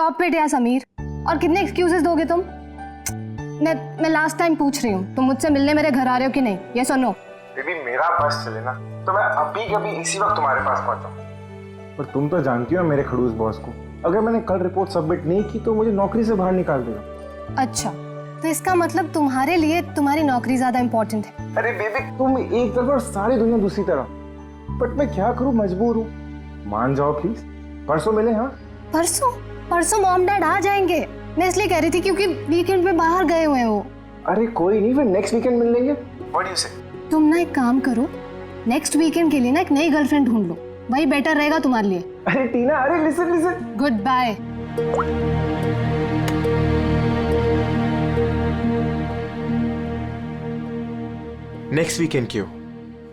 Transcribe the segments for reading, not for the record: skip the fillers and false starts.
Stop it यार समीर, और कितने एक्सक्यूजेस दोगे तुम? मैं लास्ट टाइम पूछ रही हूँ, तुम मुझसे मिलने मेरे घर आ रहे हो कि नहीं, ये सुनो। बेबी मेरा बस चले ना तो मैं अभी के अभी इसी वक्त तुम्हारे पास पहुंचा। पर तुम तो जानती हो मेरे खड़ूस बॉस को, अगर मैंने कल रिपोर्ट सबमिट नहीं की तो मुझे नौकरी से बाहर निकाल देगा। अच्छा, तो इसका मतलब तुम्हारे लिए तुम्हारी नौकरी ज्यादा इंपॉर्टेंट है? अरे बेबी तुम एक तरफ और सारी दुनिया दूसरी तरफ, बट मैं क्या करूं, मजबूर हूँ। मान जाओ प्लीज, परसों मिले। हाँ परसों मॉम डैड आ जाएंगे, मैं इसलिए कह रही थी क्योंकि वीकेंड पे बाहर गए हुए हैं वो। अरे कोई नहीं, फिर नेक्स्ट वीकेंड मिल लेंगे। व्हाट डू यू से? तुम ना एक काम करो, नेक्स्ट वीकेंड के लिए ना एक नई गर्लफ्रेंड ढूंढ लो, वही बेटर रहेगा तुम्हारे लिए। अरे टीना, अरे listen. Good bye. Next weekend क्यों?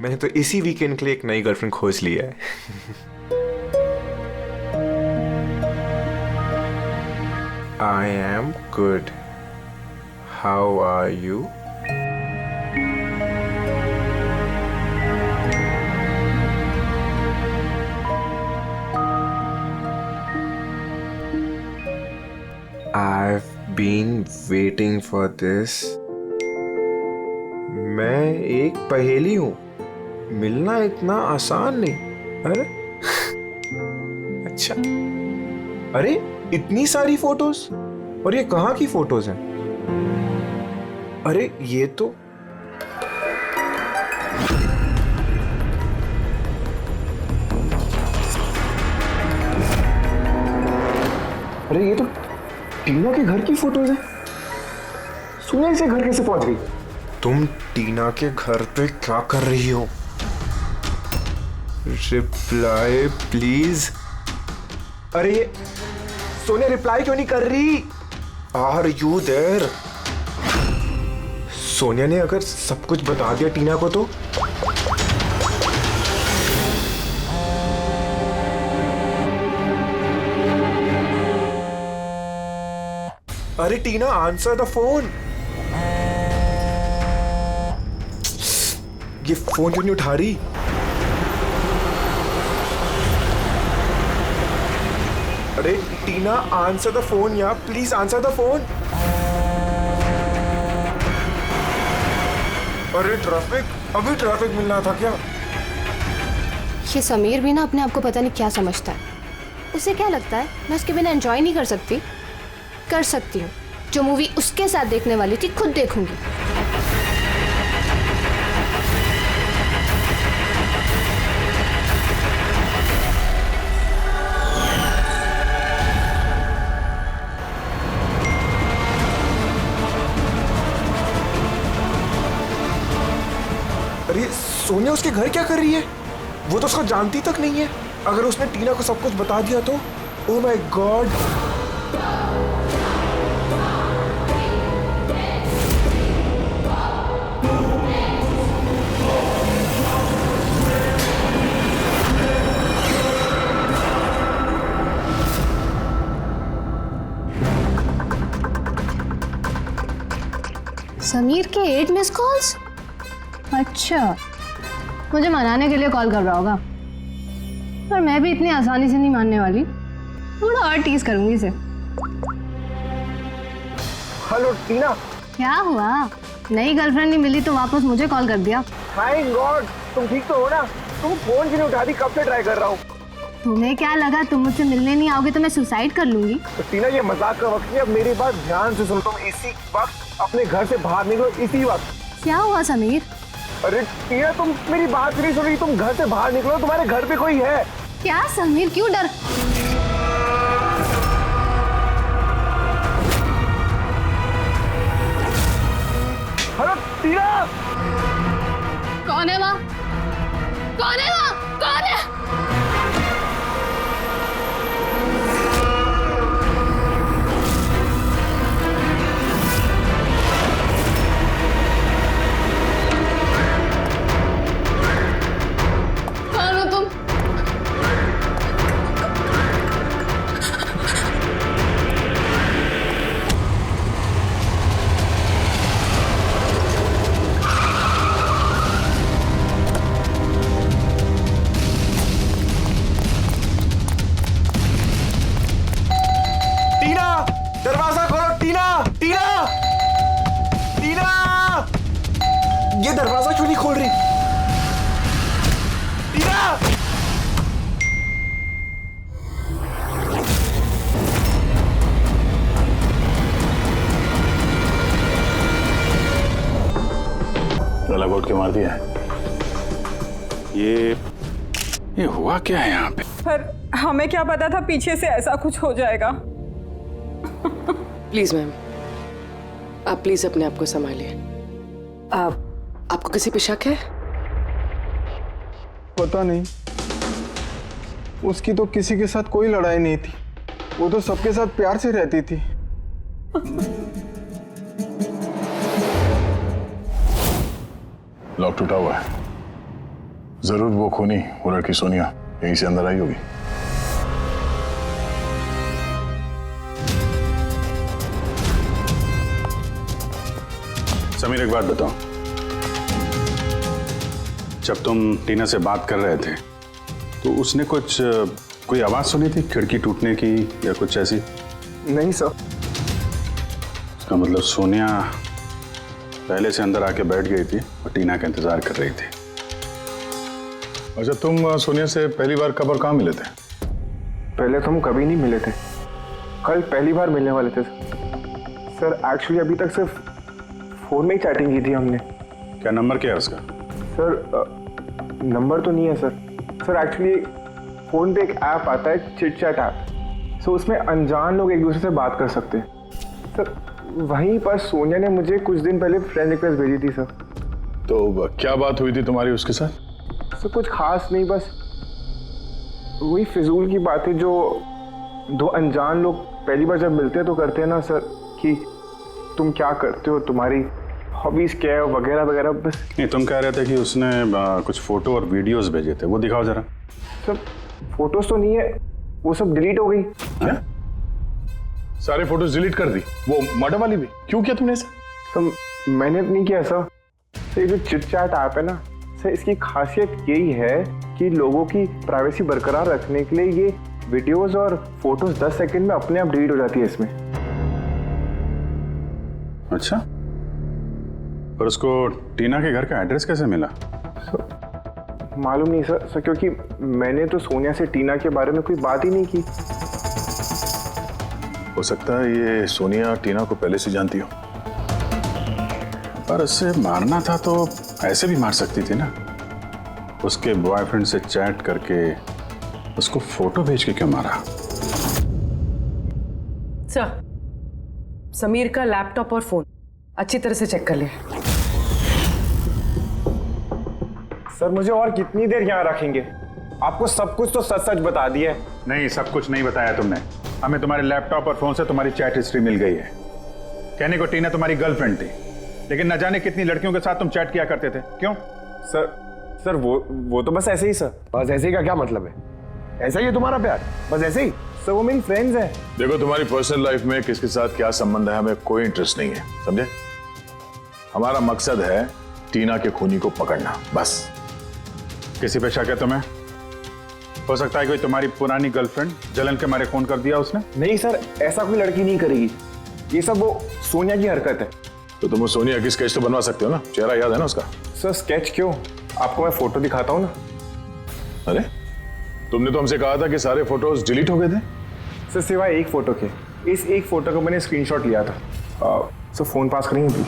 मैंने तो इसी वीकेंड के लिए एक नई गर्लफ्रेंड खोज लिया है। I am good. How are you? I've been waiting for this. मैं एक पहेली हूँ, मिलना इतना आसान नहीं। अरे अच्छा, अरे इतनी सारी फोटोज, और ये कहाँ की फोटोज हैं? अरे ये तो टीना के घर की फोटोज हैं। सुनिए, इसे घर कैसे पहुंच गई? तुम टीना के घर पे क्या कर रही हो? Reply please. अरे ये सोनिया रिप्लाई क्यों नहीं कर रही? Are you there? सोनिया ने अगर सब कुछ बता दिया टीना को तो? अरे टीना, आंसर द फोन। ये फोन क्यों नहीं उठा रही? अरे टीना, आंसर द फोन यार, प्लीज आंसर द फोन। अरे ट्रैफिक, अभी ट्रैफिक मिलना था क्या? ये समीर भी ना अपने आप को पता नहीं क्या समझता है। उसे क्या लगता है मैं उसके बिना एंजॉय नहीं कर सकती? कर सकती हूँ। जो मूवी उसके साथ देखने वाली थी खुद देखूंगी। अरे सोनिया उसके घर क्या कर रही है? वो तो उसको जानती तक नहीं है। अगर उसने टीना को सब कुछ बता दिया तो? Oh my God. समीर के 8 मिस कॉल्स? अच्छा, मुझे मनाने के लिए कॉल कर रहा होगा, पर मैं भी इतनी आसानी से नहीं मानने वाली। थोड़ा और टीज करूंगी इसे। हेलो टीना। क्या हुआ? नई गर्लफ्रेंड नहीं मिली तो वापस मुझे कॉल कर दिया। थैंक गॉड, तुम ठीक तो हो ना? तुम फोन क्यों नहीं उठा रही? कब से ट्राई कर रहा हूँ। तुम्हें क्या लगा तुम मुझसे मिलने नहीं आओगे तो मैं सुसाइड कर लूंगी? तो टीना, ये मजाक का वक्त नहीं, अब मेरी बात ध्यान से सुनो। तुम इसी वक्त अपने घर से बाहर निकलो, इसी वक्त। क्या हुआ समीर? अरे टीना, तुम मेरी बात नहीं सुन रही। तुम घर से बाहर निकलो, तुम्हारे घर पे कोई है। क्या समीर, क्यों डर? हेलो टीना। कौन है वहाँ? कौन है वहाँ? कौन है? मार दिया है। ये हुआ क्या है यहाँ पे? पर हमें क्या पता था पीछे से ऐसा कुछ हो जाएगा। प्लीज मैम, आप प्लीज अपने आप को संभालिए। आपको किसी पे शक है? पता नहीं, उसकी तो किसी के साथ कोई लड़ाई नहीं थी, वो तो सबके साथ प्यार से रहती थी। लॉक टूटा हुआ है, जरूर वो खूनी, वो लड़की सोनिया यहीं से अंदर आई होगी। समीर, एक बात बताओ, जब तुम टीना से बात कर रहे थे तो उसने कोई आवाज सुनी थी खिड़की टूटने की या कुछ ऐसी? नहीं सर। इसका मतलब सोनिया पहले से अंदर आके बैठ गई थी और टीना का इंतजार कर रही थी। अच्छा, तुम सोनिया से पहली बार कब और कहाँ मिले थे? पहले तो हम कभी नहीं मिले थे, कल पहली बार मिलने वाले थे सर। एक्चुअली अभी तक सिर्फ फोन में ही चैटिंग की थी हमने। क्या नंबर क्या है उसका? सर नंबर तो नहीं है सर। सर एक्चुअली फोन पे एक ऐप आता है, चिट चैट ऐप। सो उसमें अनजान लोग एक दूसरे से बात कर सकते हैं सर। वहीं पर सोनिया ने मुझे कुछ दिन पहले फ्रेंड रिक्वेस्ट भेजी थी सर। तो क्या बात हुई थी तुम्हारी उसके साथ? सर कुछ खास नहीं, बस वही फिजूल की बातें जो दो अनजान लोग पहली बार जब मिलते हैं तो करते हैं ना सर, कि तुम क्या करते हो, तुम्हारी हॉबीज क्या है, वगैरह वगैरह। बस नहीं, तुम कह रहे थे कि उसने कुछ फोटो और वीडियोस भेजे थे, वो दिखाओ जरा। सर फोटोज तो नहीं है, वो सब डिलीट हो गई। क्या? सारे फोटोज डिलीट कर दी, वो मर्डर वाली भी? क्यों किया तुमने ऐसा? सर मैंने नहीं किया सर। ये जो चिट चैट ऐप है ना सर, इसकी खासियत यही है कि लोगों की प्राइवेसी बरकरार रखने के लिए ये वीडियोस और फोटोज 10 सेकंड में अपने आप डिलीट हो जाती है इसमें। अच्छा, पर उसको टीना के घर का एड्रेस कैसे मिला? मालूम नहीं सर, क्योंकि मैंने तो सोनिया से टीना के बारे में कोई बात ही नहीं की। हो सकता है ये सोनिया टीना को पहले से जानती हो, पर उससे मारना था तो ऐसे भी मार सकती थी ना। उसके बॉयफ्रेंड से चैट करके उसको फोटो भेज के क्यों मारा? सर, समीर का लैपटॉप और फोन अच्छी तरह से चेक कर लिया। सर मुझे और कितनी देर यहाँ रखेंगे? आपको सब कुछ तो सच सच बता दिया है। नहीं, सब कुछ नहीं बताया तुमने हमें। तुम्हारे लैपटॉप और फोन से तुम्हारी चैट हिस्ट्री मिल गई है। कहने को टीना तुम्हारी गर्लफ्रेंड थी, लेकिन न जाने कितनी लड़कियों के साथ तुम चैट किया करते थे। क्यों? सर वो तो बस ऐसे ही सर। बस ऐसे ही का क्या मतलब है? ऐसा ही है तुम्हारा प्यार? बस ऐसे ही? सर वो मेरी फ्रेंड्स है। देखो, तुम्हारी पर्सनल लाइफ में किसके साथ क्या संबंध है हमें कोई इंटरेस्ट नहीं है, समझे? हमारा मकसद है टीना के खूनी को पकड़ना, बस। किसी पे शक है तुम्हें? हो सकता है कोई तुम्हारी पुरानी गर्लफ्रेंड जलन के मारे फोन कर दिया उसने। नहीं सर, ऐसा कोई लड़की नहीं करेगी। ये सब वो सोनिया की हरकत है। तो तुम सोनिया की स्केच तो बनवा सकते हो ना, चेहरा याद है ना उसका? सर स्केच क्यों, आपको मैं फोटो दिखाता हूँ ना। अरे, तुमने तो हमसे कहा था कि सारे फोटोज डिलीट हो गए थे। सर सिवाय एक फोटो के। इस एक फोटो को मैंने स्क्रीनशॉट लिया था। सर फोन पास करेंगे प्लीज?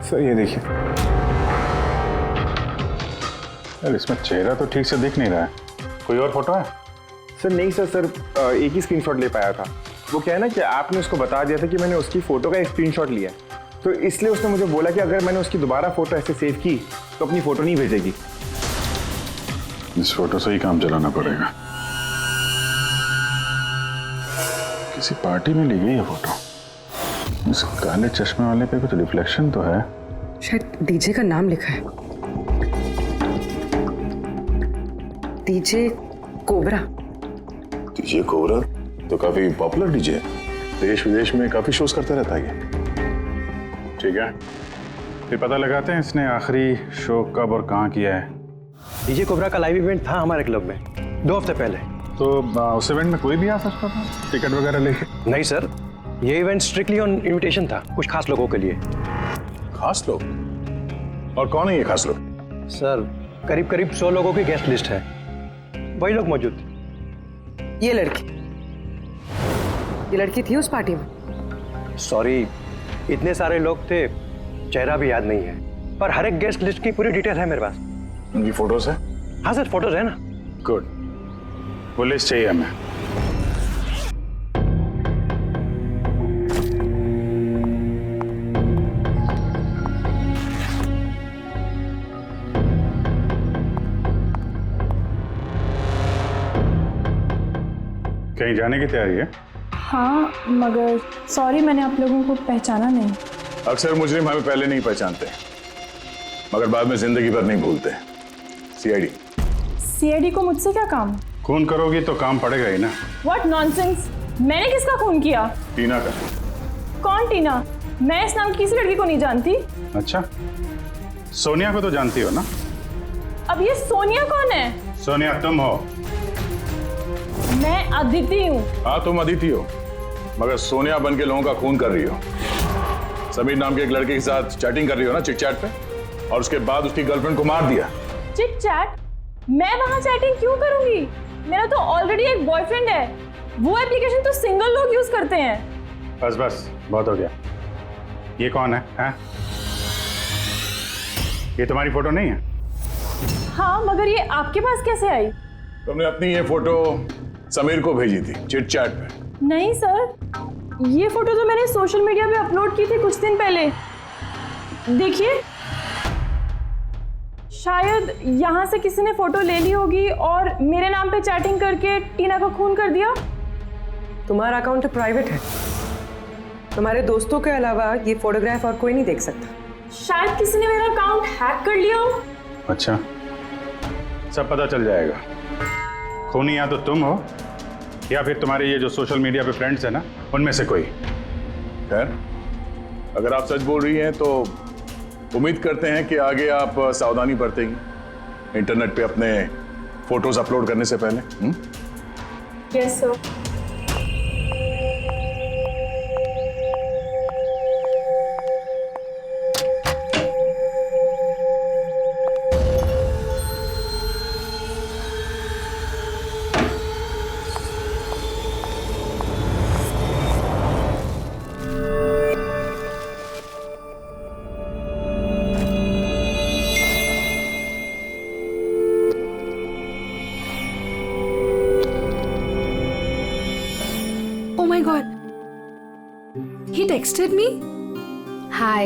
सर ये देखिए। यार, इसमें चेहरा तो ठीक से दिख नहीं रहा है। कोई और फोटो है? सर नहीं सर, एक ही स्क्रीनशॉट ले पाया था। वो क्या है ना कि आपने उसको बता दिया था कि मैंने उसकी फोटो का एक स्क्रीनशॉट लिया, तो इसलिए उसने मुझे बोला कि अगर मैंने उसकी दोबारा फोटो ऐसे सेव की तो अपनी फोटो नहीं भेजेगी। इस फोटो से ही काम चलाना पड़ेगा। किसी पार्टी में ली गई है फोटो। इस काले चश्मे वाले पे कुछ रिफ्लेक्शन तो है। शायद डीजे का नाम लिखा है, डीजे कोबरा। डीजे कोबरा तो काफी पॉपुलर डीजे है, देश विदेश में काफी शोज करता रहता है ये। ठीक है, फिर पता लगाते हैं इसने आखिरी शो कब और कहाँ किया है। डीजे कोबरा का लाइव इवेंट था हमारे क्लब में 2 हफ्ते पहले। तो उस इवेंट में कोई भी आ सकता था टिकट वगैरह लेके? नहीं सर, ये इवेंट स्ट्रिक्टली ऑन इनविटेशन था, कुछ खास लोगों के लिए। खास लोग? और कौन है ये खास लोग? सर करीब करीब 100 लोगों की गेस्ट लिस्ट है, वही लोग मौजूद थे। ये लड़की थी उस पार्टी में? सॉरी, इतने सारे लोग थे, चेहरा भी याद नहीं है, पर हर एक गेस्ट लिस्ट की पूरी डिटेल है मेरे पास। उनकी फोटोज है? हाँ सर, फोटोज है ना। गुड, वो लिस्ट चाहिए हमें। कहीं जाने की तैयारी है? हाँ, मगर सॉरी मैंने आप लोगों को पहचाना नहीं। अक्सर मुजरिम हमें पहले नहीं पहचानते, मगर बाद में जिंदगी भर नहीं भूलते। सीआईडी। सीआईडी को मुझसे क्या काम? खून करोगी तो काम पड़ेगा ही ना। What nonsense! मैंने किसका खून किया? टीना का। कौन टीना? मैं इस नाम की किसी लड़की को नहीं जानती। अच्छा, सोनिया को तो जानती हो ना? अब ये सोनिया कौन है? सोनिया तुम हो। मैं अदिति हूँ। हाँ, तुम अदिति हो, मगर सोनिया बन के लोगों का खून कर रही हो। समीर नाम के एक लड़के के साथ चैटिंग कर रही हो ना चिट चैट पे, और उसके बाद उसकी गर्लफ्रेंड को मार दिया। Chit chat? मैं वहाँ चैटिंग क्यों करूंगी? मेरा तो ऑलरेडी एक बॉयफ्रेंड है। वो एप्लीकेशन तो सिंगल लोग यूज करते हैं। बस बस, बहुत हो गया। ये कौन है, हैं? ये तुम्हारी फोटो नहीं है? हाँ, मगर ये आपके पास कैसे आई? तुमने अपनी ये फोटो समीर को भेजी थी चिट चैट पे। नहीं सर, ये फोटो तो मैंने सोशल मीडिया पे अपलोड की थी कुछ दिन पहले। देखिए, शायद यहाँ से किसी ने फोटो ले ली होगी और मेरे नाम पे चैटिंग करके टीना का खून कर दिया। तुम्हारा अकाउंट प्राइवेट है, तुम्हारे दोस्तों के अलावा ये फोटोग्राफ और कोई नहीं देख सकता। शायद किसी ने मेरा अकाउंट हैक कर लिया हो। अच्छा, सब पता चल जाएगा। खूनी या तो तुम हो या फिर तुम्हारे ये जो सोशल मीडिया पे फ्रेंड्स है ना, उनमें से कोई। खैर, अगर आप सच बोल रही हैं तो उम्मीद करते हैं कि आगे आप सावधानी बरतेंगी इंटरनेट पे अपने फोटोज अपलोड करने से पहले। Yes sir. Oh my god. He texted me? Hi.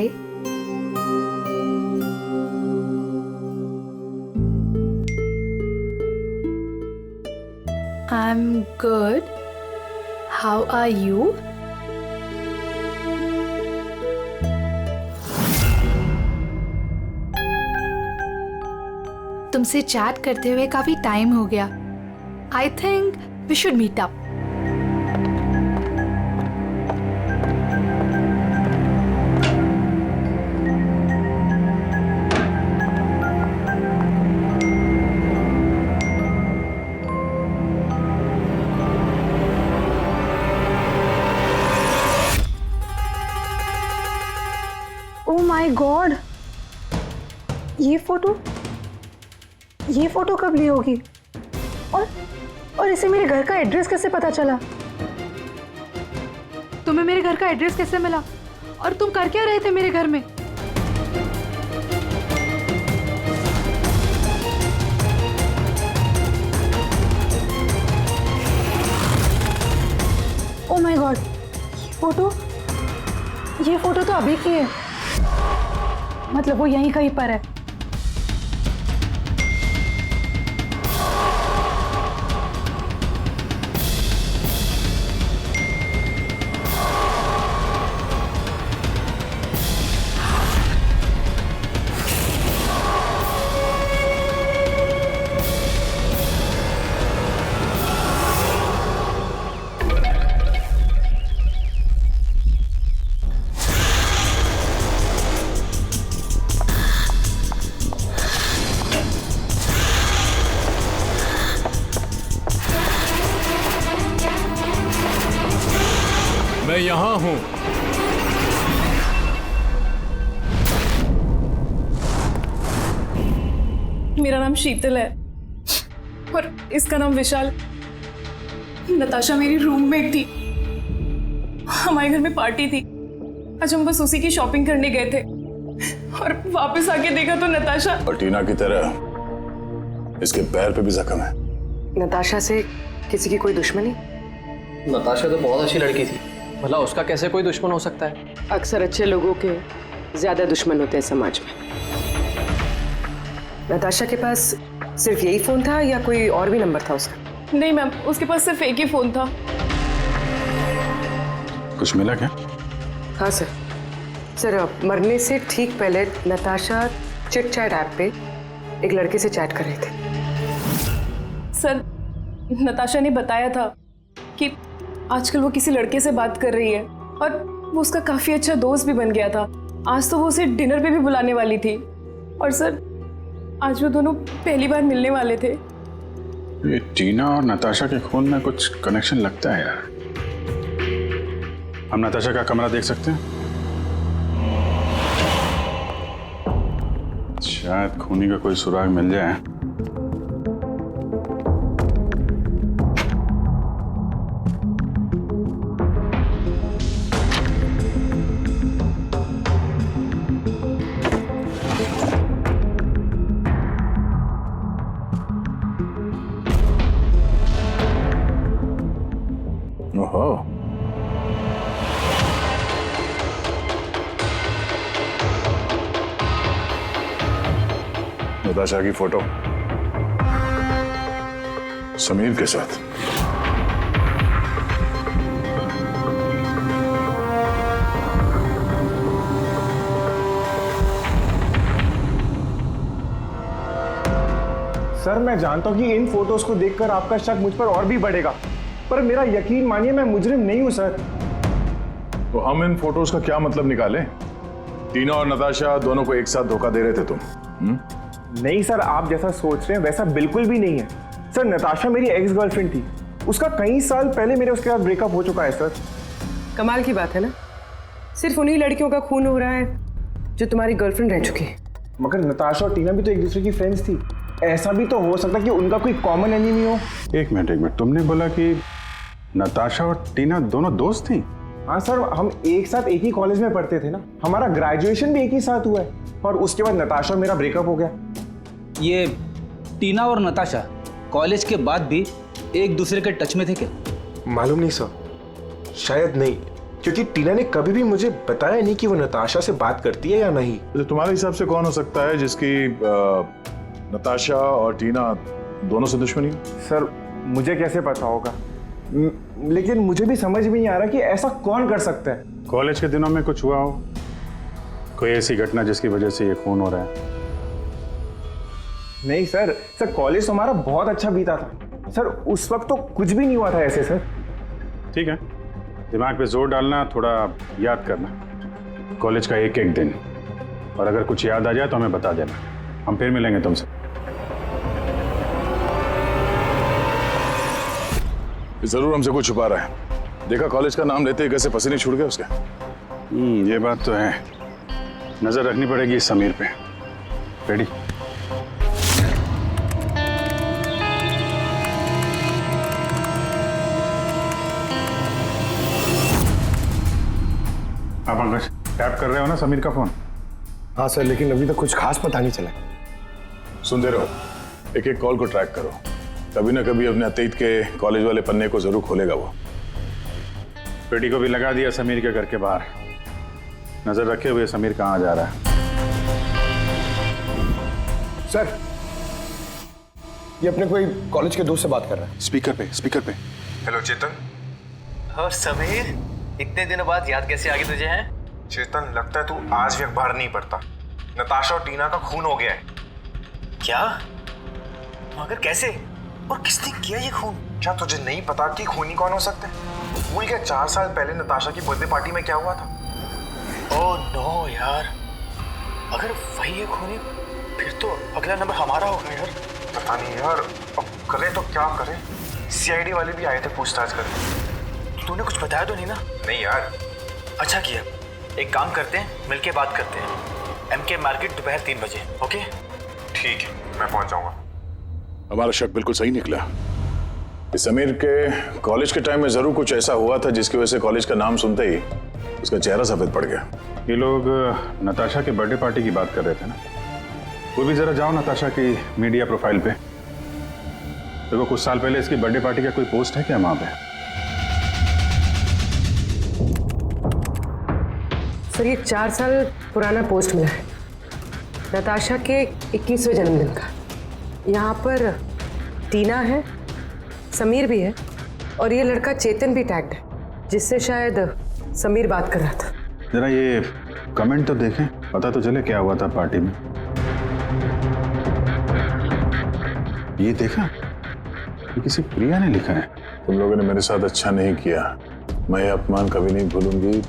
I'm good. How are you? तुमसे चैट करते हुए काफी टाइम हो गया। I think we should meet up. Oh my God, ये फोटो कब ली होगी? और इसे मेरे घर का एड्रेस कैसे पता चला? तुम्हें मेरे घर का एड्रेस कैसे मिला? और तुम कर क्या रहे थे मेरे घर में? ओह माय गॉड, ये फोटो तो अभी की है। मतलब वो यहीं कहीं पर है। मैं यहां हूं। मेरा नाम शीतल है और इसका नाम विशाल। नताशा मेरी रूममेट थी। हमारे घर में पार्टी थी। आज हम बस उसी की शॉपिंग करने गए थे और वापस आके देखा तो नताशा। और टीना की तरह इसके पैर पे भी जख्म है। नताशा से किसी की कोई दुश्मनी? नताशा तो बहुत अच्छी लड़की थी, भला उसका कैसे कोई दुश्मन हो सकता है? अक्सर अच्छे लोगों के ज्यादा दुश्मन होते हैं समाज में। नताशा के पास सिर्फ यही फोन था या कोई और भी नंबर था उसका? नहीं मैम, उसके पास सिर्फ एक ही फोन था। कुछ मिला क्या? हाँ सर। सर, मरने से ठीक पहले नताशा चिट चैट ऐप पे एक लड़के से चैट कर रहे थे। सर, नताशा ने बताया था कि आजकल वो किसी लड़के से बात कर रही है और वो उसका काफी अच्छा दोस्त भी बन गया था। आज तो वो उसे डिनर पे भी बुलाने वाली थी। और सर, आज वो दोनों पहली बार मिलने वाले थे। ये टीना और नताशा के खून में कुछ कनेक्शन लगता है यार। हम नताशा का कमरा देख सकते हैं? शायद खूनी का कोई सुराग मिल जाए। ओहो, नताशा की फोटो समीर के साथ। सर, मैं जानता हूँ कि इन फोटोज को देखकर आपका शक मुझ पर और भी बढ़ेगा, पर मेरा यकीन मानिए, मैं मुजरिम नहीं हूं सर। तो हम इन फोटोज का क्या मतलब निकालें? टीना और नताशा दोनों को एक साथ धोखा दे रहे थे तुम? नहीं सर, आप जैसा सोच रहे हैं वैसा बिल्कुल भी नहीं है सर। नताशा मेरी एक्स गर्लफ्रेंड थी, उसका कई साल पहले मेरे उसके साथ ब्रेकअप हो चुका है सर। कमाल की बात है ना, सिर्फ उन्हीं लड़कियों का खून हो रहा है जो तुम्हारी गर्लफ्रेंड रह चुकी है। मगर नताशा और टीना भी तो एक दूसरे की फ्रेंड्स थी। ऐसा भी तो हो सकता है कि उनका कोई कॉमन एनिमी हो। एक मिनट, तुमने बोला कि नताशा और टीना दोनों दोस्त थी? हाँ सर, हम एक साथ एक ही कॉलेज में पढ़ते थे ना, हमारा ग्रेजुएशन भी एक ही साथ हुआ है, और उसके बाद नताशा और मेरा ब्रेकअप हो गया। ये टीना और नताशा कॉलेज के बाद भी एक दूसरे के टच में थे क्या? मालूम नहीं सर, शायद नहीं, क्योंकि टीना ने कभी भी मुझे बताया नहीं कि वो नताशा से बात करती है या नहीं। तो तुम्हारे हिसाब से कौन हो सकता है जिसकी नताशा और टीना दोनों से दुश्मनी हो? सर, मुझे कैसे पता होगा, लेकिन मुझे भी समझ में नहीं आ रहा कि ऐसा कौन कर सकता है। कॉलेज के दिनों में कुछ हुआ हो, कोई ऐसी घटना जिसकी वजह से ये खून हो रहा है? नहीं सर, कॉलेज तो हमारा बहुत अच्छा बीता था सर, उस वक्त तो कुछ भी नहीं हुआ था ऐसे सर। ठीक है, दिमाग पे जोर डालना, थोड़ा याद करना कॉलेज का एक एक दिन, और अगर कुछ याद आ जाए तो हमें बता देना, हम फिर मिलेंगे तुमसे। जरूर हमसे कुछ छुपा रहा है। देखा कॉलेज का नाम लेते ही कैसे पसीने छूट गए उसके। ये बात तो है, नजर रखनी पड़ेगी इस समीर पे। रेडी? आप अंकज टैप कर रहे हो ना समीर का फोन? हाँ सर, लेकिन अभी तक कुछ खास पता नहीं चला। सुनते रहो, एक एक कॉल को ट्रैक करो, कभी ना कभी अपने अतीत के कॉलेज वाले पन्ने को जरूर खोलेगा वो। पेटी को भी लगा दिया समीर के घर के बाहर, नजर रखे हुए समीर कहाँ जा रहा है। सर, ये अपने कोई कॉलेज के दोस्त से बात कर रहा है। स्पीकर पे। हेलो चेतन। और समीर, इतने दिनों बाद याद कैसे आ गई तुझे? हैं चेतन, लगता है तू आज भी अखबार नहीं पढ़ता। नताशा और टीना का खून हो गया है। क्या? मगर कैसे और किसने किया ये खून? क्या तुझे नहीं पता कि खूनी कौन हो सकते हैं? भूल गया 4 साल पहले नताशा की बर्थडे पार्टी में क्या हुआ था? ओह नो यार, अगर वही है खूनी फिर तो अगला नंबर हमारा होगा यार। पता नहीं यार, अब करे तो क्या करे। सीआईडी वाले भी आए थे पूछताछ करने। तूने कुछ बताया तो नहीं ना? नहीं यार। अच्छा किया, एक काम करते हैं, मिलके बात करते हैं। एमके मार्केट दोपहर 3 बजे। ओके ठीक है, मैं पहुंच जाऊंगा। हमारा शक बिल्कुल सही निकला। समीर के कॉलेज के टाइम में जरूर कुछ ऐसा हुआ था जिसकी वजह से कॉलेज का नाम सुनते ही उसका चेहरा सफेद पड़ गया। ये लोग नताशा के बर्थडे पार्टी की बात कर रहे थे ना। वो भी जरा जाओ नताशा की मीडिया प्रोफाइल पे। देखो कुछ साल पहले इसकी बर्थडे पार्टी का कोई पोस्ट है क्या वहां पे? सर ये 4 साल पुराना पोस्ट मिला है, नताशा के 21वें जन्मदिन का। यहाँ पर टीना है, समीर भी है और ये लड़का चेतन भी टैग्ड है, जिससे शायद समीर बात कर रहा था। जरा ये कमेंट तो देखें, पता तो चले क्या हुआ था पार्टी में। ये देखा, ये किसी प्रिया ने लिखा है। तुम लोगों ने मेरे साथ अच्छा नहीं किया, मैं ये अपमान कभी नहीं भूलूंगी,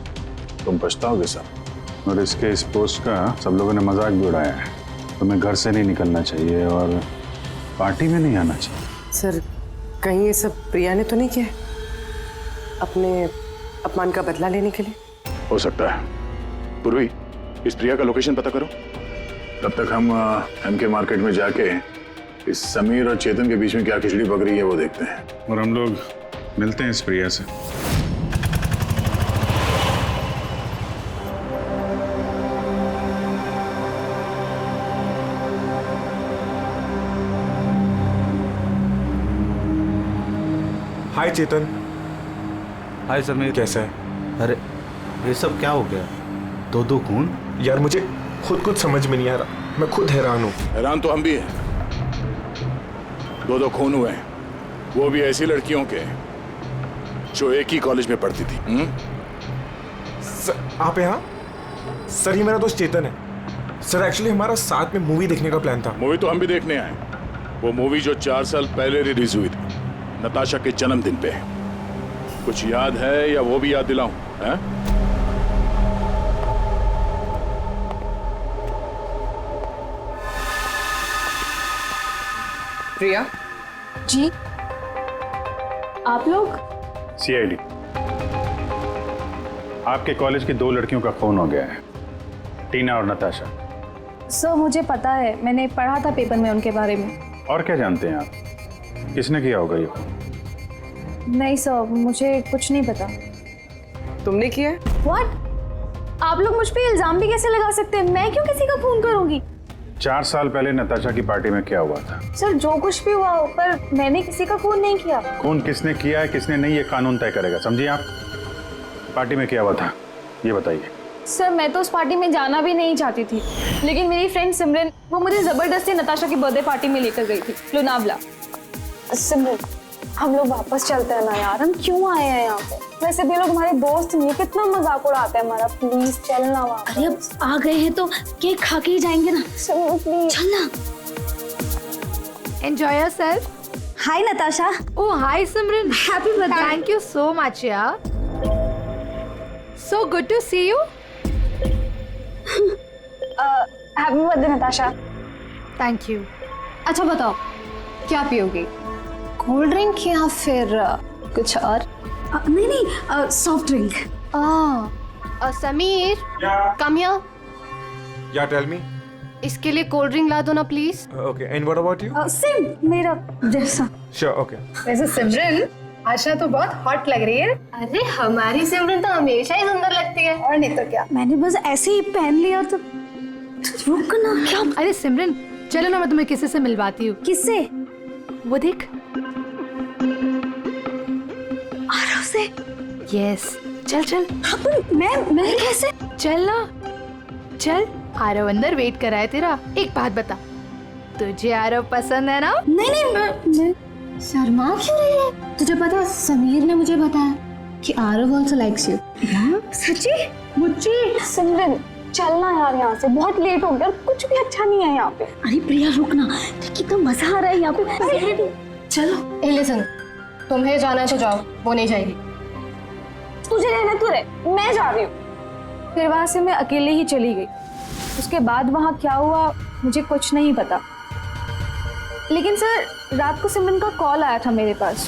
तुम पछताओगे सब। और इसके इस पोस्ट का सब लोगों ने मजाक भी उड़ाया है। तुम्हें घर से नहीं निकलना चाहिए और पार्टी में नहीं आना चाहिए। सर कहीं ये सब प्रिया ने तो नहीं किया अपने अपमान का बदला लेने के लिए? हो सकता है। पूर्वी, इस प्रिया का लोकेशन पता करो। तब तक हम एमके मार्केट में जाके इस समीर और चेतन के बीच में क्या खिचड़ी पक रही है वो देखते हैं। और हम लोग मिलते हैं इस प्रिया से। हाय चेतन। हाय समीर, कैसा है? अरे ये सब क्या हो गया? दो खून? यार मुझे खुद कुछ समझ में नहीं आ रहा, मैं खुद हैरान हूँ। हैरान तो हम भी हैं। दो खून हुए हैं, वो भी ऐसी लड़कियों के जो एक ही कॉलेज में पढ़ती थी। सर आप यहाँ? सर ये मेरा दोस्त चेतन है। सर एक्चुअली हमारा साथ में मूवी देखने का प्लान था। मूवी तो हम भी देखने आए। वो मूवी जो 4 साल पहले रिलीज हुई थी, नताशा के जन्मदिन पे। कुछ याद है या वो भी याद दिलाऊं? प्रिया जी, आप लोग? CID, आपके कॉलेज की 2 लड़कियों का खून हो गया है, टीना और नताशा। सर मुझे पता है, मैंने पढ़ा था पेपर में उनके बारे में। और क्या जानते हैं आप? किसने किया होगा ये? नहीं सर, मुझे कुछ नहीं पता। तुमने किया है? व्हाट? आप लोग मुझ पे इल्जाम भी कैसे लगा सकते हैं? मैं क्यों किसी का खून करूंगी? 4 साल पहले नताशा की पार्टी में क्या हुआ था? सर जो कुछ भी हुआ हो, पर मैंने किसी का खून नहीं किया। खून किसने किया है किसने नहीं, ये कानून तय करेगा, समझिए आप। पार्टी में क्या हुआ था ये बताइए। सर मैं तो उस पार्टी में जाना भी नहीं चाहती थी, लेकिन मेरी फ्रेंड सिमरन वो मुझे जबरदस्ती नताशा की बर्थडे पार्टी में लेकर गई थी, लोनावला। सिमरन हम लोग वापस चलते हैं ना यार, हम क्यों आए हैं यहाँ पे? वैसे भी लोग हमारे दोस्त नहीं, कितना मजाक उड़ाते हैं हमारा। प्लीज चलना वहाँ। अरे अब आ गए हैं तो केक खा के ही जाएंगे ना। प्लीज चलना। Enjoy yourself. Hi Natasha. Oh, hi Simran. Happy birthday. Thank you so much, yeah. So good to see you. Happy birthday Natasha. Thank you. अच्छा बताओ, क्या पियोगी? कोल्ड ड्रिंक या फिर कुछ और? नहीं नहीं, soft drink. Sameer, come here. या टेल मी। इसके लिए कोल्ड ड्रिंक ला दो ना please. Okay, and what about you? Same मेरा जैसा। Sure, okay. वैसे सिमरन आशा तो बहुत हॉट लग रही है। अरे हमारी सिमरन तो हमेशा ही सुंदर लगती है। और नहीं तो क्या। मैंने बस ऐसे ही पहन लिया तो रुक ना। क्या? अरे सिमरन चलो ना, मैं तुम्हें किसी से मिलवाती हूँ। किससे? वो देख। आरव से? यस, चल चल। मैं कैसे? चल ना, चल। आरव अंदर वेट कर रहा है तेरा। एक बात बता, तुझे आरव पसंद है ना? नहीं नहीं, मैं शर्मा क्यों रही है? तुझे पता, समीर ने मुझे बताया कि आरव आल्सो लाइक्स यू। सच्ची? मुझे सिमरन चलना यार यहाँ से, बहुत लेट हो गया, कुछ भी अच्छा नहीं है यहाँ पे। अरे प्रिया रुक ना, कितना मजा आ रहा है यहाँ पे। चलो। ए लिसन, तुम्हें जाना है तो जाओ, वो नहीं जाएगी। तुझे रहना तो रहे, मैं जा रही हूँ। फिर वहां से मैं अकेले ही चली गई। उसके बाद वहां क्या हुआ मुझे कुछ नहीं पता, लेकिन सर रात को सिमरन का कॉल आया था मेरे पास।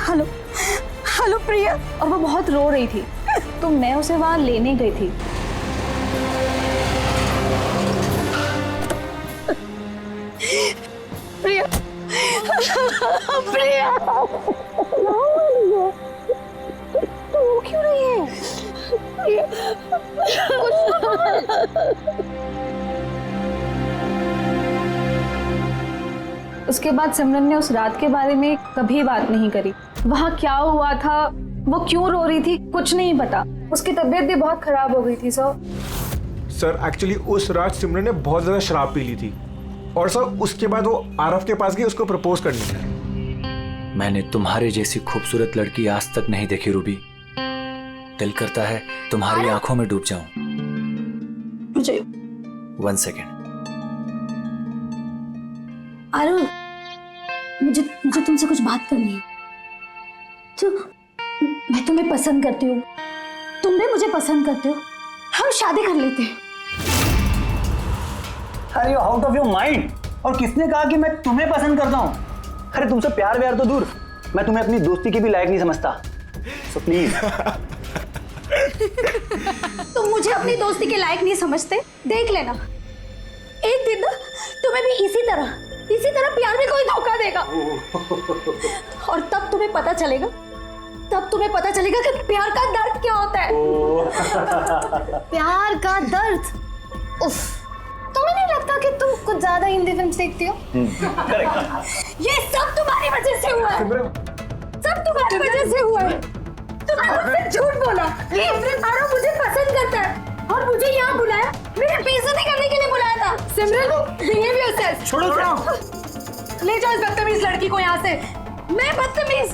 हेलो हेलो प्रिया, और वो बहुत रो रही थी, तो मैं उसे वहां लेने गई थी। प्रिया प्रिया तू क्यों रही है? उसके बाद सिमरन ने उस रात के बारे में कभी बात नहीं करी। वहाँ क्या हुआ था, वो क्यों रो रही थी, कुछ नहीं पता। उसकी तबीयत भी बहुत खराब हो गई थी सर एक्चुअली उस रात सिमरन ने बहुत ज्यादा शराब पी ली थी और सर उसके बाद वो आरव के पास गई उसको प्रपोज करने। मैंने तुम्हारे जैसी खूबसूरत लड़की आज तक नहीं देखी रूबी। दिल करता है तुम्हारी आंखों में डूब जाऊं। मुझे 1 सेकेंड। आरव, मुझे तुमसे कुछ बात करनी है। तो मैं तुम्हें पसंद करती हूँ, तुम भी मुझे पसंद करते हो, हम शादी कर लेते हैं। अरे you out of your mind. और किसने कहा कि मैं तुम्हें पसंद करता हूँ? अरे तुमसे प्यार व्यार तो दूर, मैं तुम्हें अपनी दोस्ती की भी लायक नहीं समझता। So please. तुम मुझे अपनी दोस्ती के लायक नहीं समझते, देख लेना एक दिन ना तुम्हें भी इसी तरह प्यार में कोई धोखा देगा और तब तुम्हें पता चलेगा कि प्यार का दर्द क्या होता है। प्यार का दर्द। उफ, तुम्हें नहीं लगता कि तुम कुछ ज्यादा हिंदी फिल्म देखती हो? ये सब तुम्हारी वजह से हुआ है, सब तुम्हारी वजह से हुआ है। तुमने मुझसे झूठ बोला। आरव मुझे पसंद करता है और मुझे यहाँ बुलाया, मेरे बेइज्जती करने के लिए बुलाया था। सिमरन, बिहेव योरसेल्फ। छोड़ो। ले जाओ इस बदतमीज लड़की को यहाँ से। मैं बदतमीज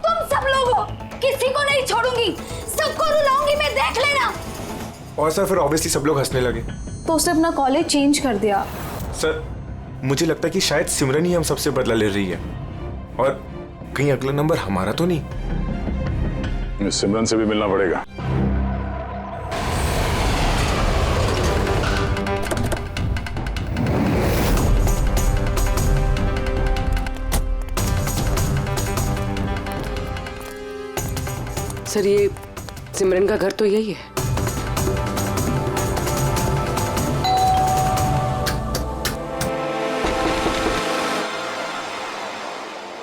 तुम सब लोग हो। किसी को नहीं छोड़ूंगी, सबको रुलाऊंगी मैं, देख लेना। और सर फिर ऑब्वियसली सब लोग हंसने लगे। तो उसने अपना कॉलेज चेंज कर दिया। सर मुझे लगता है कि शायद सिमरन ही हम सबसे बदला ले रही है और कहीं अगला नंबर हमारा तो नहीं। सिमरन से भी मिलना पड़ेगा। सर ये सिमरन का घर तो यही है।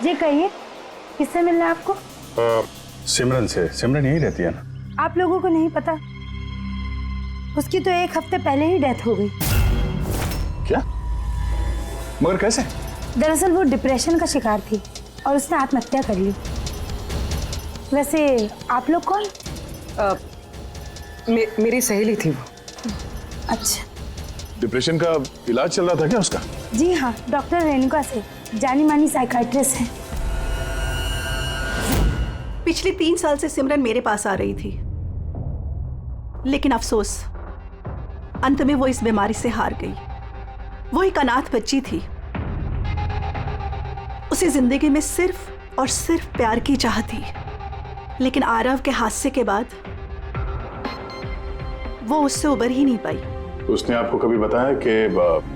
जी कहिए, किससे मिलना है आपको? सिमरन से। सिमरन यही रहती है ना? आप लोगों को नहीं पता, उसकी तो 1 हफ्ते पहले ही डेथ हो गई। क्या? मगर कैसे? दरअसल वो डिप्रेशन का शिकार थी और उसने आत्महत्या कर ली। वैसे आप लोग कौन? मेरी सहेली थी वो। अच्छा। डिप्रेशन का इलाज चल रहा था क्या उसका? जी हाँ, डॉक्टर रेणुका से, जानी मानी साइकाइट्रिस्ट है। पिछले 3 साल से सिमरन मेरे पास आ रही थी, लेकिन अफसोस अंत में वो इस बीमारी से हार गई। वो एक अनाथ बच्ची थी, उसे जिंदगी में सिर्फ और सिर्फ प्यार की चाह थी, लेकिन आरव के हादसे के बाद वो उससे उबर ही नहीं पाई। उसने आपको कभी बताया कि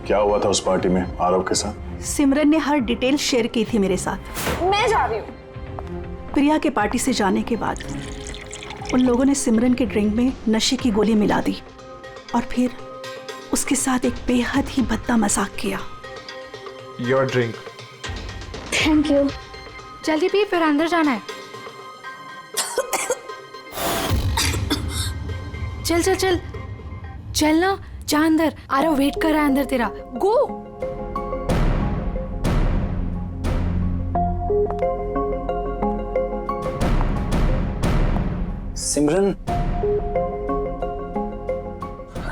क्या हुआ था उस पार्टी में आरव के साथ? सिमरन ने हर डिटेल शेयर की थी मेरे साथ। मैं जा रही हूँ। प्रिया के पार्टी से जाने के बाद उन लोगों ने सिमरन के ड्रिंक में नशे की गोली मिला दी और फिर उसके साथ एक बेहद ही भद्दा मजाक किया। Your drink. Thank you. जल्दी पी, फिर अंदर जाना है। चल चल चल चल ना, जा अंदर। आरव वेट कर रहा है अंदर तेरा। गो। सिमरन,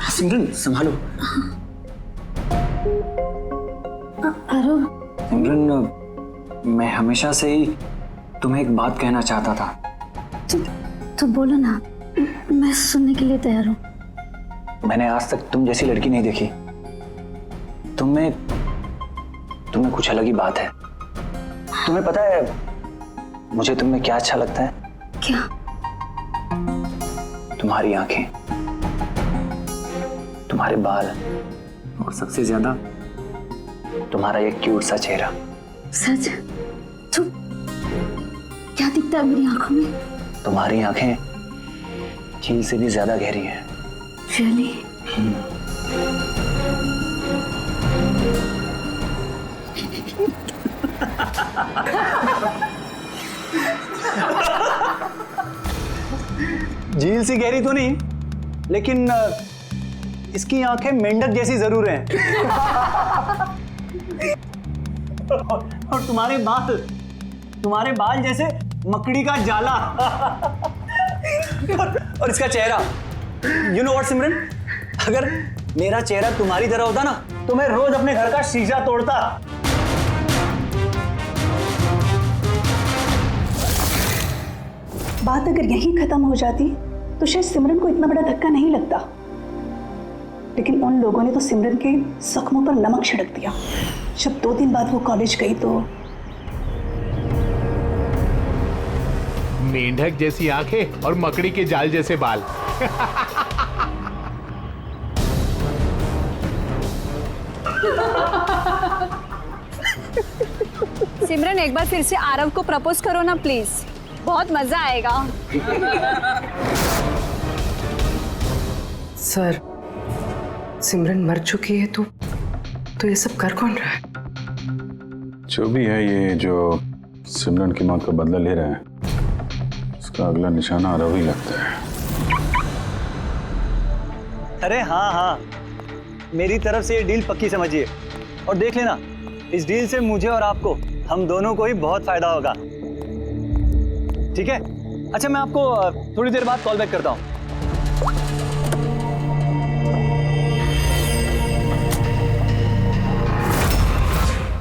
सिमरन संभालो। आरव। सिमरन, मैं हमेशा से ही तुम्हें एक बात कहना चाहता था। तो बोलो ना, मैं सुनने के लिए तैयार हूँ। मैंने आज तक तुम जैसी लड़की नहीं देखी। तुम्हें कुछ अलग ही बात है। तुम्हें पता है मुझे तुम में क्या अच्छा लगता है? क्या? तुम्हारी आंखें, तुम्हारे बाल और सबसे ज्यादा तुम्हारा ये क्यूट सा चेहरा। सच? तो क्या दिखता है मेरी आंखों में? तुम्हारी आंखें झील से भी ज्यादा गहरी हैं। Really? झील सी गहरी तो नहीं, लेकिन इसकी आंखें मेंढक जैसी जरूर हैं। और तुम्हारे बाल जैसे मकड़ी का जाला। और इसका चेहरा, यू नो व्हाट सिमरन, अगर मेरा चेहरा तुम्हारी तरह होता ना तो मैं रोज अपने घर का शीशा तोड़ता। बात अगर यहीं खत्म हो जाती तो शायद सिमरन को इतना बड़ा धक्का नहीं लगता, लेकिन उन लोगों ने तो सिमरन के जख्मों पर नमक छिड़क दिया। जब 2 दिन बाद वो कॉलेज गई तो मेंढक जैसी आंखें और मकड़ी के जाल जैसे बाल। सिमरन एक बार फिर से आरव को प्रपोज करो ना प्लीज, बहुत मजा आएगा। सर, सिमरन मर चुकी है तो ये सब कर कौन रहा है? जो भी है ये जो सिमरन की मौत का बदला ले रहा है, उसका अगला निशाना आरव ही लगता है। अरे हाँ, मेरी तरफ से ये डील पक्की समझिए, और देख लेना इस डील से मुझे और आपको, हम दोनों को ही बहुत फायदा होगा। ठीक है? अच्छा, मैं आपको थोड़ी देर बाद कॉल बैक करता हूँ।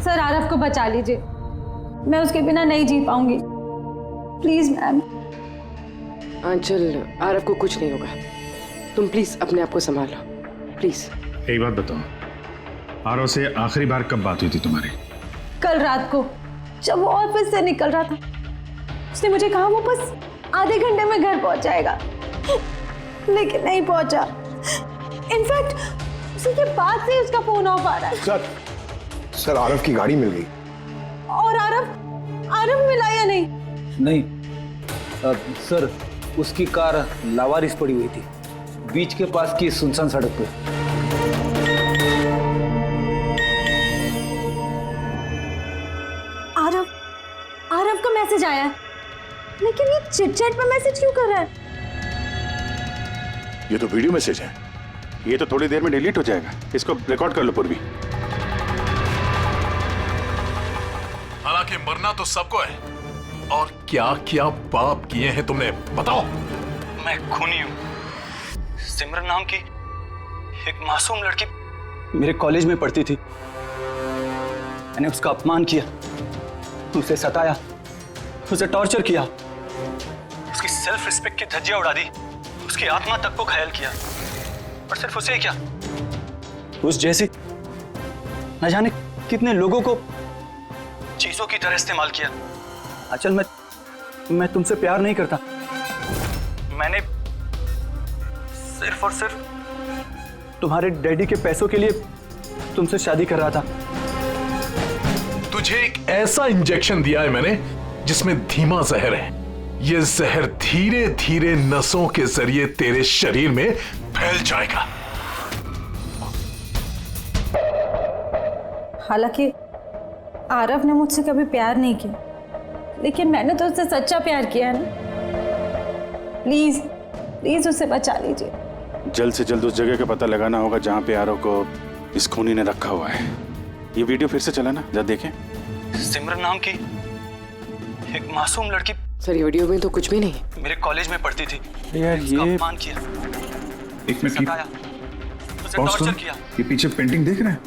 सर आरव को बचा लीजिए, मैं उसके बिना नहीं जी पाऊंगी, प्लीज मैम। आंचल, आरव को कुछ नहीं होगा, तुम प्लीज अपने आप को संभालो, प्लीज। एक बात बताओ, आरव से आखिरी बार कब बात हुई थी तुम्हारी? कल रात को, जब वो ऑफिस से निकल रहा था, उसने मुझे कहा वो बस आधे घंटे में घर पहुंच जाएगा, लेकिन नहीं पहुंचा। इनफैक्ट उसी के बाद से उसका फोन ऑफ आ रहा है। सर आरव की गाड़ी मिल गई। और आरव मिला या नहीं? नहीं सर, उसकी कार लावारिस पड़ी हुई थी बीच के पास की सुनसान सड़क पे। आरव का मैसेज आया है, लेकिन ये चिट-चैट पे मैसेज क्यों कर रहा है? ये तो वीडियो मैसेज है, ये तो थोड़ी देर में डिलीट हो जाएगा, इसको रिकॉर्ड कर लो पूर्वी। हालांकि मरना तो सबको है, और क्या क्या पाप किए हैं तुमने, बताओ। मैं खूनी हूँ। सिमरन नाम की एक मासूम लड़की मेरे कॉलेज में पढ़ती थी। मैंने उसका अपमान किया, उसे सताया, उसे टॉर्चर किया, उसकी सेल्फ रिस्पेक्ट की धज्जियां उड़ा दी, उसकी आत्मा तक को घायल किया। और सिर्फ उसे क्या, उस जैसे न जाने कितने लोगों को चीजों की तरह इस्तेमाल किया। अचल, मैं तुमसे प्यार नहीं करता, मैंने सिर्फ और सिर्फ तुम्हारे डैडी के पैसों के लिए तुमसे शादी कर रहा था। तुझे एक ऐसा इंजेक्शन दिया है मैंने जिसमें धीमा जहर है। ये जहर धीरे धीरे नसों के जरिए तेरे शरीर में फैल जाएगा। हालांकि आरव ने मुझसे कभी प्यार नहीं किया, लेकिन मैंने तो उससे सच्चा प्यार किया है ना। प्लीज प्लीज उसे बचा लीजिए। जल्द से जल्द उस जगह का पता लगाना होगा जहां पे आरव को इस खूनी ने रखा हुआ है। ये वीडियो फिर से चला ना, जरा देखें। सिमरन नाम की एक मासूम लड़की, सर ये वीडियो में तो कुछ भी नहीं। मेरे कॉलेज में पढ़ती थी। यार उसका ये अपमान किया, एक मिनट, सताया, उसे टॉर्चर किया। ये पीछे पेंटिंग देख रहे हैं?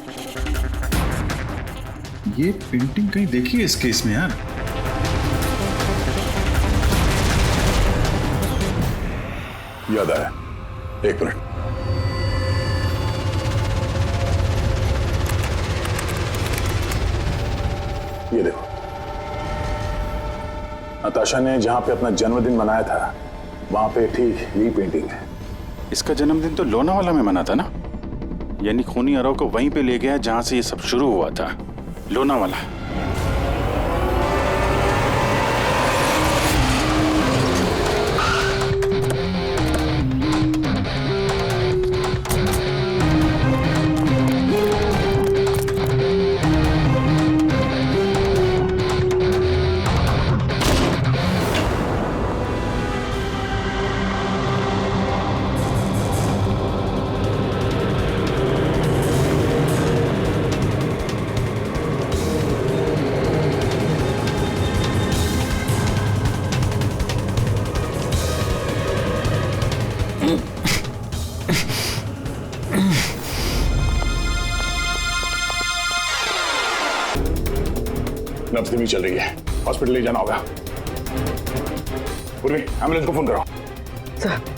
ये पेंटिंग कहीं देखी है इस केस में यार? याद आया, एक मिनट। ये देखो, नताशा ने जहां पे अपना जन्मदिन मनाया था वहां पे ठीक यही पेंटिंग है। इसका जन्मदिन तो लोनावाला में मना था ना, यानी खूनी आरव को वहीं पे ले गया जहां से ये सब शुरू हुआ था, लोनावाला। गर्मी चल रही है, हॉस्पिटल ले जाना होगा। पूर्वी, एम्बुलेंस को फोन करो। सर।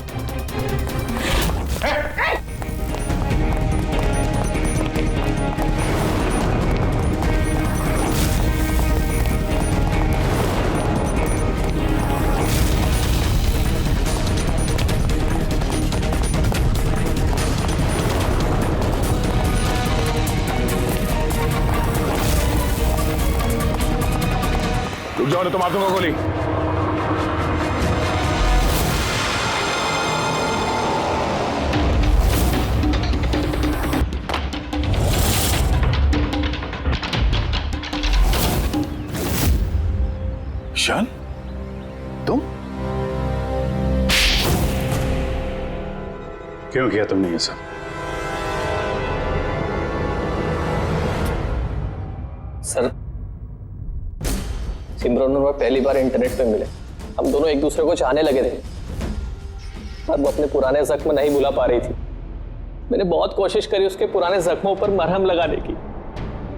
रुक जाओ, नहीं तो मार दूंगा गोली। ईशान, तुम? क्यों किया तुमने ये सब? सर, सिमरन और मैं पहली बार इंटरनेट पे मिले। हम दोनों एक दूसरे को चाहने लगे थे, पर वो अपने पुराने जख्म नहीं भुला पा रही थी। मैंने बहुत कोशिश करी उसके पुराने जख्मों पर मरहम लगाने की,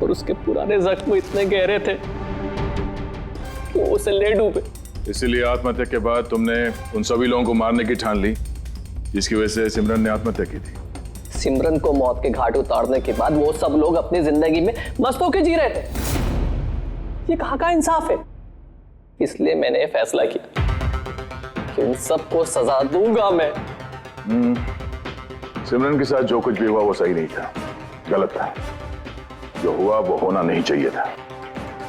और उसके पुराने जख्म इतने गहरे थे कि वो उसे ले डूबे। इसीलिए आत्महत्या के बाद तुमने उन सभी लोगों को मारने की ठान ली जिसकी वजह से सिमरन ने आत्महत्या की थी। सिमरन को मौत के घाट उतारने के बाद वो सब लोग अपनी जिंदगी में मस्त होकर जी रहे थे। ये कहाँ का इंसाफ है? इसलिए मैंने ये फैसला किया कि उन सबको सजा दूंगा मैं। सिमरन के साथ जो कुछ भी हुआ वो सही नहीं था, गलत था। जो हुआ वो होना नहीं चाहिए था,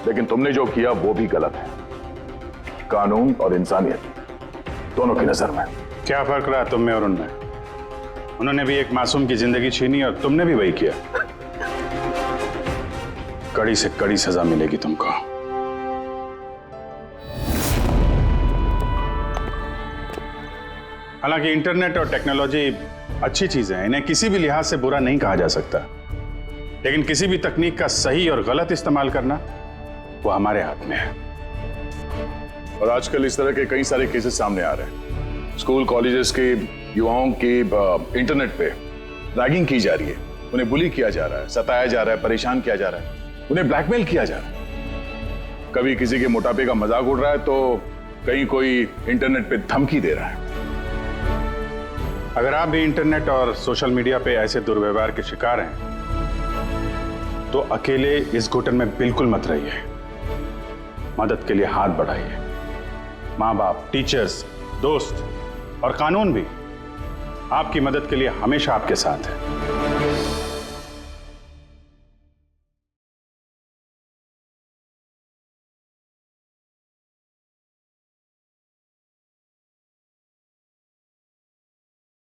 लेकिन तुमने जो किया वो भी गलत है। कानून और इंसानियत दोनों की नजर में। क्या फर्क रहा तुम में और उनमें? उन्होंने भी एक मासूम की जिंदगी छीनी और तुमने भी वही किया। कड़ी से कड़ी सजा मिलेगी तुमको। हालांकि इंटरनेट और टेक्नोलॉजी अच्छी चीजें हैं, इन्हें किसी भी लिहाज से बुरा नहीं कहा जा सकता, लेकिन किसी भी तकनीक का सही और गलत इस्तेमाल करना वो हमारे हाथ में है। और आजकल इस तरह के कई सारे केसेस सामने आ रहे हैं। स्कूल कॉलेजेस के युवाओं की इंटरनेट पे रैगिंग की जा रही है, उन्हें बुली किया जा रहा है, सताया जा रहा है, परेशान किया जा रहा है, उन्हें ब्लैकमेल किया जा रहा है। कभी किसी के मोटापे का मजाक उड़ रहा है तो कहीं कोई इंटरनेट पे धमकी दे रहा है। अगर आप भी इंटरनेट और सोशल मीडिया पे ऐसे दुर्व्यवहार के शिकार हैं तो अकेले इस घुटन में बिल्कुल मत रहिए। मदद के लिए हाथ बढ़ाइए। माँ बाप, टीचर्स, दोस्त और कानून भी आपकी मदद के लिए हमेशा आपके साथ है।